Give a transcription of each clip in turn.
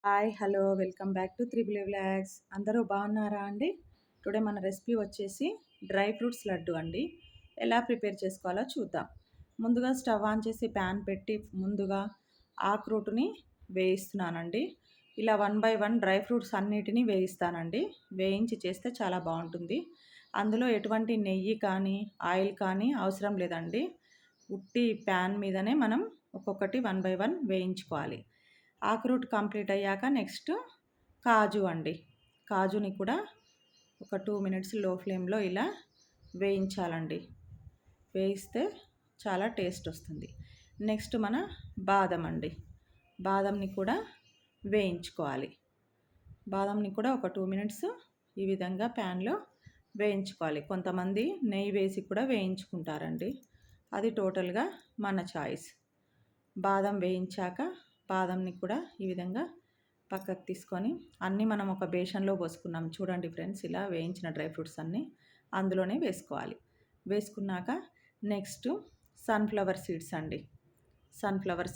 Hi hello welcome back to triple vlogs. అందరూ బాగున్నారా అండి? టుడే మన రెసిపీ వచ్చేసి డ్రై ఫ్రూట్స్ లడ్డు అండి. ఎలా ప్రిపేర్ చేసుకోవాలో చూద్దాం. ముందుగా స్టవ్ ఆన్ చేసి ప్యాన్ పెట్టి ముందుగా ఆక్రూట్ని వేయిస్తున్నానండి. ఇలా 1 బై 1 డ్రై ఫ్రూట్స్ అన్నిటినీ వేయిస్తానండి. వేయించి చేస్తే చాలా బాగుంటుంది. అందులో ఎటువంటి నెయ్యి కానీ ఆయిల్ కానీ అవసరం లేదండి. ఉట్టి ప్యాన్ మీదనే మనం ఒక్కొక్కటి 1 బై 1 వేయించుకోవాలి. ఆక్రూట్ కంప్లీట్ అయ్యాక నెక్స్ట్ కాజు అండి. కాజుని కూడా ఒక 2 మినిట్స్ లో ఫ్లేమ్లో ఇలా వేయించాలండి. వేయిస్తే చాలా టేస్ట్ వస్తుంది. నెక్స్ట్ మన బాదం అండి. బాదంని కూడా వేయించుకోవాలి. బాదంని కూడా ఒక 2 మినిట్స్ ఈ విధంగా ప్యాన్లో వేయించుకోవాలి. కొంతమంది నెయ్యి వేసి కూడా వేయించుకుంటారండి. అది టోటల్గా మన చాయిస్. బాదం వేయించాక బాదంని కూడా ఈ విధంగా పక్కకు తీసుకొని అన్నీ మనం ఒక బేషన్లో పోసుకున్నాం చూడండి ఫ్రెండ్స్. ఇలా వేయించిన డ్రై ఫ్రూట్స్ అన్నీ అందులోనే వేసుకోవాలి. వేసుకున్నాక నెక్స్ట్ సన్ఫ్లవర్ సీడ్స్ అండి. సన్ఫ్లవర్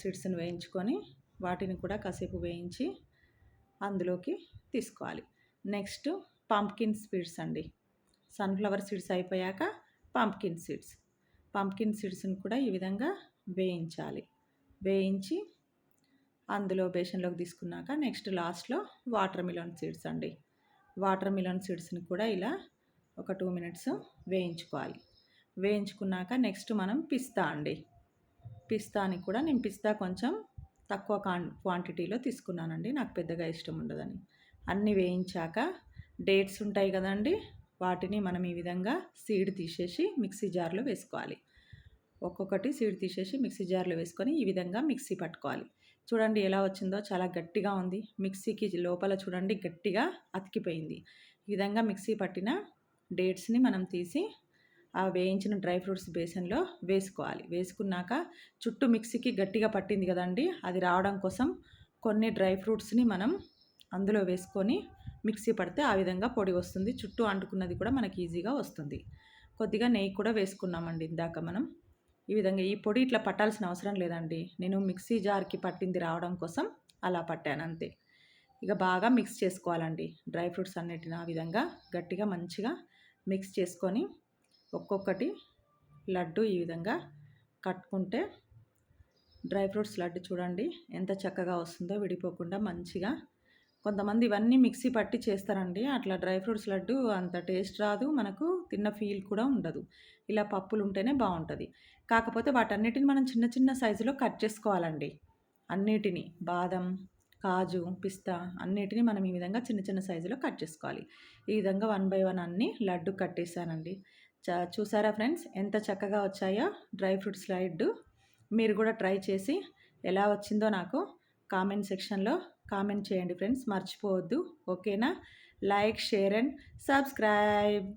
సీడ్స్ని వేయించుకొని వాటిని కూడా కాసేపు వేయించి అందులోకి తీసుకోవాలి. నెక్స్ట్ పంప్కిన్ సీడ్స్ అండి. సన్ఫ్లవర్ సీడ్స్ అయిపోయాక పంప్కిన్ సీడ్స్ని కూడా ఈ విధంగా వేయించాలి. వేయించి అందులో బేషన్లోకి తీసుకున్నాక నెక్స్ట్ లాస్ట్లో వాటర్ మిలన్ సీడ్స్ అండి. వాటర్ మిలన్ సీడ్స్ని కూడా ఇలా ఒక 2 మినిట్స్ వేయించుకోవాలి. వేయించుకున్నాక నెక్స్ట్ మనం పిస్తా అండి. పిస్తాని కూడా నేను పిస్తా కొంచెం తక్కువ క్వాంటిటీలో తీసుకున్నానండి. నాకు పెద్దగా ఇష్టం ఉండదని. అన్నీ వేయించాక డేట్స్ ఉంటాయి కదండి, వాటిని మనం ఈ విధంగా సీడ్ తీసేసి మిక్సీ జార్లో వేసుకోవాలి. ఒక్కొక్కటి సీడ్ తీసేసి మిక్సీ జార్లో వేసుకొని ఈ విధంగా మిక్సీ పట్టుకోవాలి. చూడండి ఎలా వచ్చిందో, చాలా గట్టిగా ఉంది. మిక్సీకి లోపల చూడండి గట్టిగా అతికిపోయింది. ఈ విధంగా మిక్సీ పట్టిన డేట్స్ని మనం తీసి ఆ వేయించిన డ్రై ఫ్రూట్స్ బేసన్లో వేసుకోవాలి. వేసుకున్నాక చుట్టూ మిక్సీకి గట్టిగా పట్టింది కదండి, అది రావడం కోసం కొన్ని డ్రై ఫ్రూట్స్ని మనం అందులో వేసుకొని మిక్సీ పడితే ఆ విధంగా పొడి వస్తుంది. చుట్టూ అంటుకున్నది కూడా మనకి ఈజీగా వస్తుంది. కొద్దిగా నెయ్యి కూడా వేసుకున్నామండి ఇందాక మనం. ఈ విధంగా ఈ పొడి ఇట్లా పట్టాల్సిన అవసరం లేదండి. నేను మిక్సీ జార్కి పట్టింది రావడం కోసం అలా పట్టాను అంతే. ఇక బాగా మిక్స్ చేసుకోవాలండి. డ్రై ఫ్రూట్స్ అన్నిటిని ఆ విధంగా గట్టిగా మంచిగా మిక్స్ చేసుకొని ఒక్కొక్కటి లడ్డు ఈ విధంగా కట్టుకుంటే డ్రై ఫ్రూట్స్ లడ్డు చూడండి ఎంత చక్కగా వస్తుందో, విడిపోకుండా మంచిగా. కొంతమంది ఇవన్నీ మిక్సీ పట్టి చేస్తారండి. అట్లా డ్రై ఫ్రూట్స్ లడ్డు అంత టేస్ట్ రాదు, మనకు తిన్న ఫీల్ కూడా ఉండదు. ఇలా పప్పులు ఉంటేనే బాగుంటుంది. కాకపోతే వాటన్నిటిని మనం చిన్న చిన్న సైజులో కట్ చేసుకోవాలండి. అన్నిటినీ బాదం, కాజు, పిస్తా అన్నిటినీ మనం ఈ విధంగా చిన్న చిన్న సైజులో కట్ చేసుకోవాలి. ఈ విధంగా 1 బై 1 అన్నీ లడ్డు కట్టేసానండి. చూసారా ఫ్రెండ్స్ ఎంత చక్కగా వచ్చాయో డ్రై ఫ్రూట్స్ లడ్డు. మీరు కూడా ట్రై చేసి ఎలా వచ్చిందో నాకు కామెంట్ సెక్షన్లో కామెంట్ చేయండి ఫ్రెండ్స్. మర్చిపోవద్దు, ఓకేనా? Like, share and subscribe.